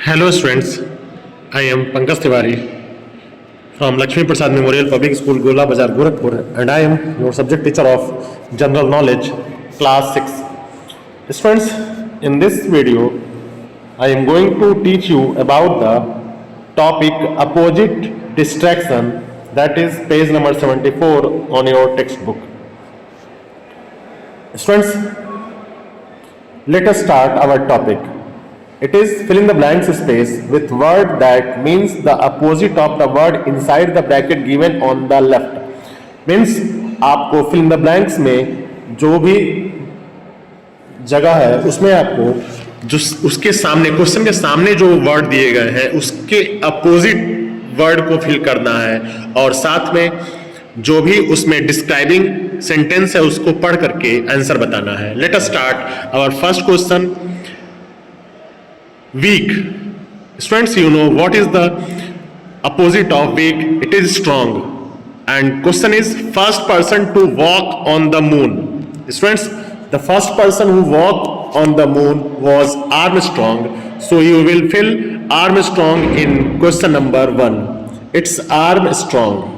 Hello students, I am Pankaj Tiwari from Lakshmi Prasad Memorial Public School, Gola Bazar, Gorakhpur, and I am your subject teacher of General Knowledge, Class 6. Students, in this video, I am going to teach you about the topic opposite distraction, that is page number 74 on your textbook. Students, let us start our topic. It is fill in the blanks space with word that means the opposite of the word inside the bracket given on the left. Means आपको fill in the blanks में जो भी जगह है उसमें आपको जो उसके सामने क्वेश्चन के सामने जो वर्ड दिए गए हैं उसके अपोजिट वर्ड को फिल करना है और साथ में जो भी उसमें डिस्क्राइबिंग सेंटेंस है उसको पढ़ करके आंसर बताना है. Let us start our first question. Weak. Students, you know what is the opposite of weak? It is strong. And question is first person to walk on the moon. Students, the first person who walked on the moon was Armstrong. So you will fill Armstrong in question number 1. It's Armstrong.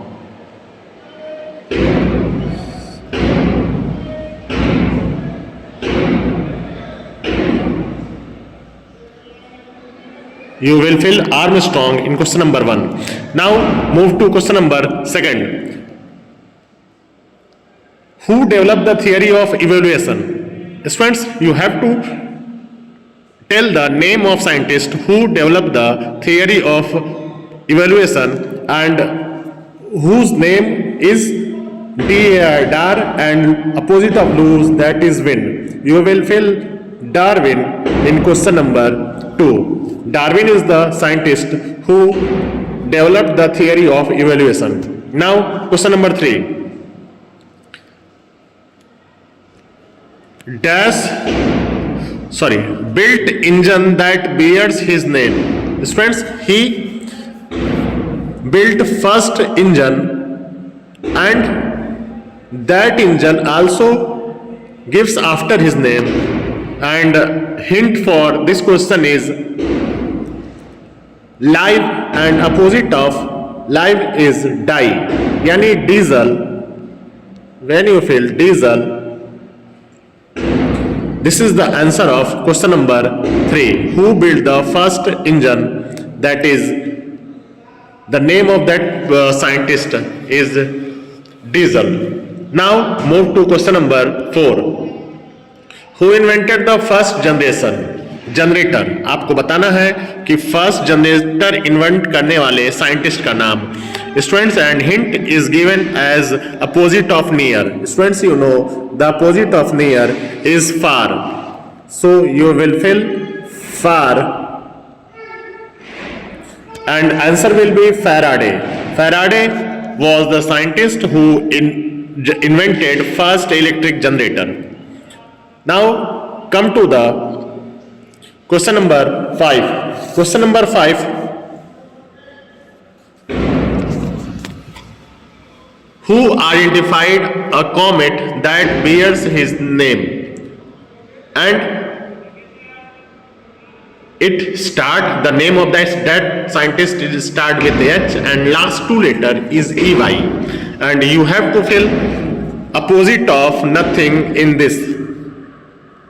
You will fill Armstrong in question number 1. Now move to question number 2. Who developed the theory of evaluation? Students, you have to tell the name of scientist who developed the theory of evaluation and whose name is Dar and opposite of lose, that is win. You will fill Darwin in question number 2. Darwin is the scientist who developed the theory of evaluation. Now, question number 3. Built engine that bears his name. Friends, he built first engine and that engine also gives after his name. And hint for this question is live and opposite of live is die. Yani diesel. When you fill diesel, this is the answer of question number 3. Who built the first engine? That is the name of that scientist is Diesel. Now move to question number 4. Who invented the first generator? आपको बताना है कि first generator invent करने वाले scientist का नाम. Students, and hint is given as opposite of near. Students, you know the opposite of near is far, so you will fill far and answer will be Faraday. Faraday was the scientist who invented first electric generator. Now come to the question number 5. Question number 5. Who identified a comet that bears his name? And it the name of that scientist is start with H and last 2 letter is EY. And you have to fill opposite of nothing in this.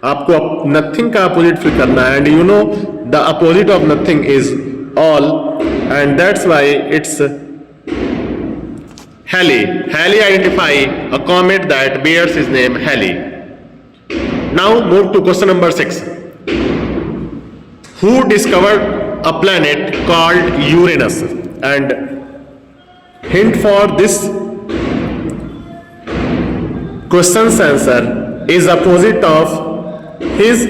आपको nothing का opposite fill करना है and you know the opposite of nothing is all and that's why it's Halley. Halley identify a comet that bears his name Halley. Now move to question number 6. Who discovered a planet called Uranus? And hint for this question's answer is opposite of his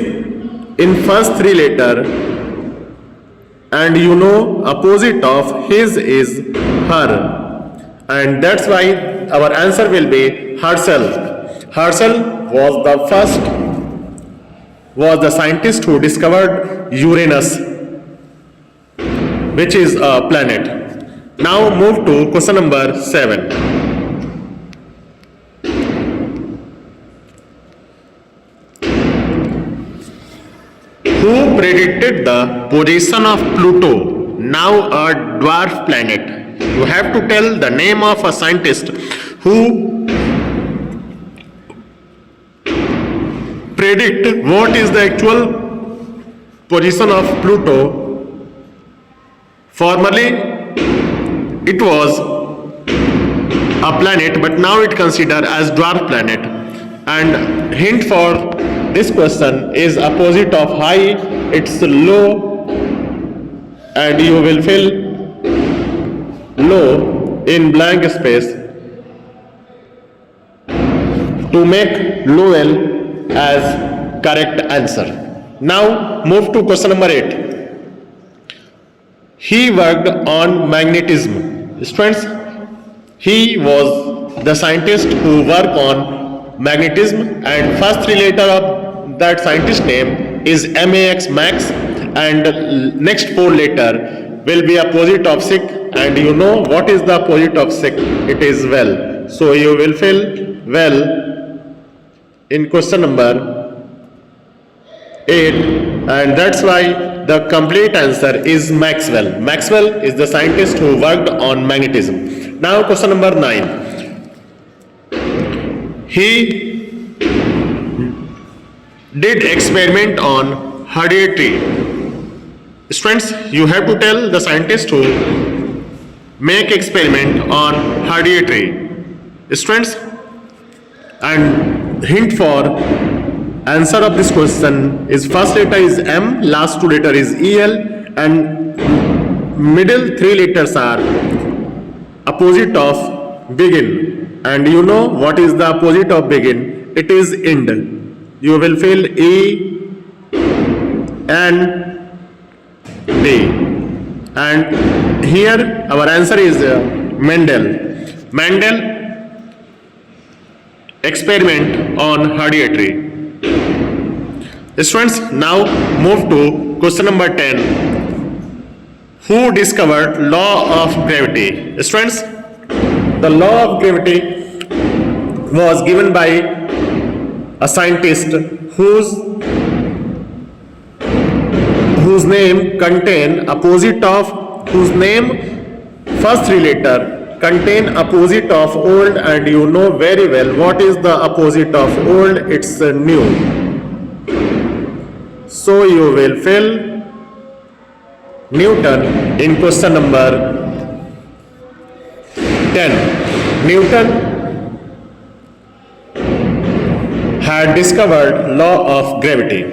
in first 3 letter, and you know opposite of his is her, and that's why our answer will be Herschel. Herschel was the scientist who discovered Uranus, which is a planet. Now move to question number 7. Who predicted the position of Pluto, now a dwarf planet? You have to tell the name of a scientist who predict what is the actual position of Pluto. Formerly it was a planet, but now it considered as dwarf planet. And hint for this question is opposite of high, it's low, and you will fill low in blank space to make Lowell as correct answer. Now move to question number 8. He worked on magnetism. Students, he was the scientist who worked on magnetism, and first three letter of that scientist name is MAX, Max, and next four letter will be opposite of sick, and you know what is the opposite of sick? It is well. So you will fill well in question number 8, and that's why the complete answer is Maxwell. Maxwell is the scientist who worked on magnetism. Now question number 9. He did experiment on heredity. Students, you have to tell the scientist who make experiment on heredity. Students, and hint for answer of this question is first letter is M, last two letter is EL, and middle three letters are opposite of begin. And you know what is the opposite of begin? It is end. You will fill E and D. And here our answer is Mendel. Mendel experiment on heredity. Students, now move to question number 10. Who discovered law of gravity? Students, the law of gravity was given by a scientist whose name contain opposite of, whose name first three letter contain opposite of old, and you know very well what is the opposite of old? It's new. So you will fill Newton in question number 10. Newton had discovered law of gravity.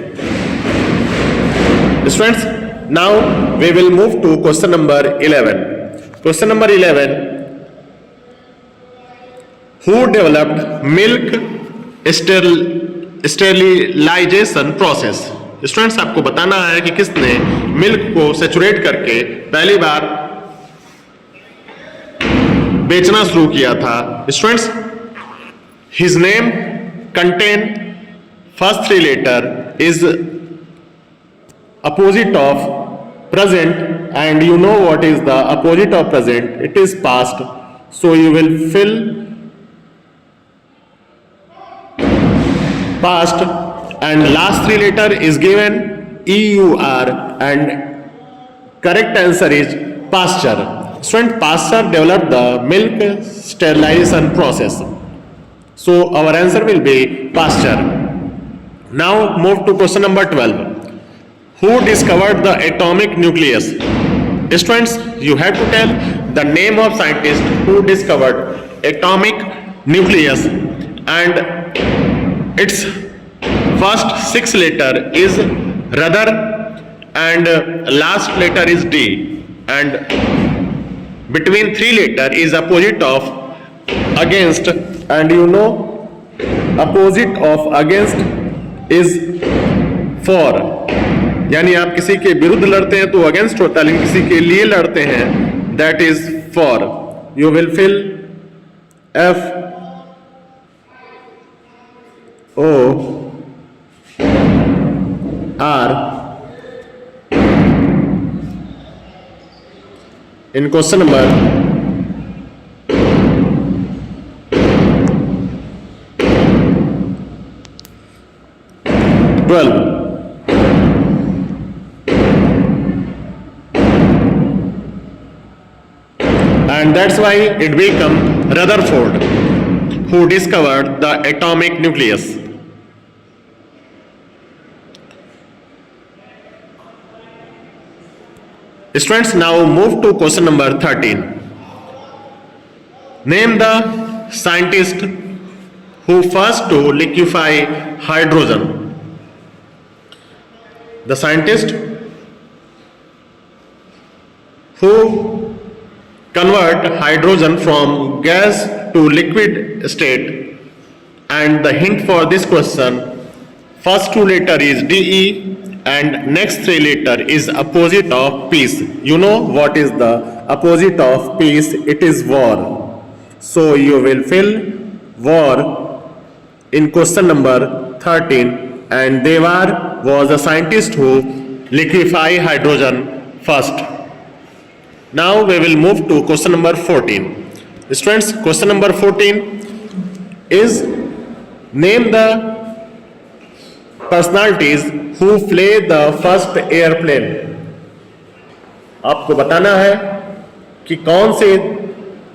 Students, now we will move to question number 11. Question number 11. Who developed milk sterilization process? Students, आपको बताना है कि किसने milk को saturate करके पहली बार बेचना शुरू किया था. Students, his name contain first three letter is opposite of present, and you know what is the opposite of present? It is past. So you will fill past, and last three letter is given EUR, and correct answer is Pasteur. Student, Pasteur developed the milk sterilization process. So our answer will be Pasteur. Now move to question number 12. Who discovered the atomic nucleus? Students, you have to tell the name of scientist who discovered atomic nucleus, and its first six letter is Ruther, and last letter is D, and between three letter is opposite of against, and you know opposite of against is for. यानी आप किसी के विरुद्ध लड़ते हैं तो against होता है, लेकिन किसी के लिए लड़ते हैं that is for. You will fill F O R in question number 12. and that's why it became Rutherford who discovered the atomic nucleus. Students, now move to question number 13. Name the scientist who first to liquefy hydrogen. The scientist who convert hydrogen from gas to liquid state, and the hint for this question, first two letter is DE and next three letter is opposite of peace. You know what is the opposite of peace? It is war. So you will fill war in question number 13, and Devar was a scientist who liquefy hydrogen first. Now we will move to question number 14. Students, question number 14 is name the personalities who fly the first airplane. आपको बताना है कि कौन से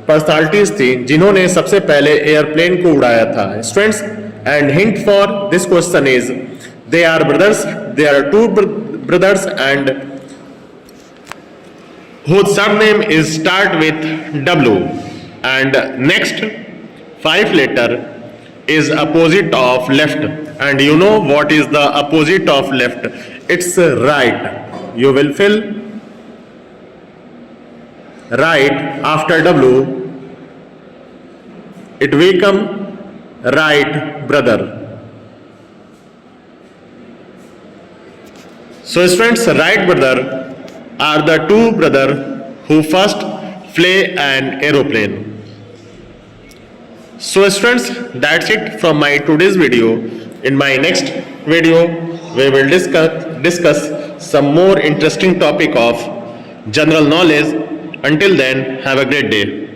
personalities थी जिन्होंने सबसे पहले एयरप्लेन को उड़ाया था. Students, and hint for this question is they are brothers. They are two brothers and whose surname is start with W, and next 5 letter is opposite of left, and you know what is the opposite of left? It's right. You will fill right after W. It will become right brother. So students, right brother are the two brothers who first fly an aeroplane. So students, that's it from my today's video. In my next video, we will discuss some more interesting topic of general knowledge. Until then, have a great day.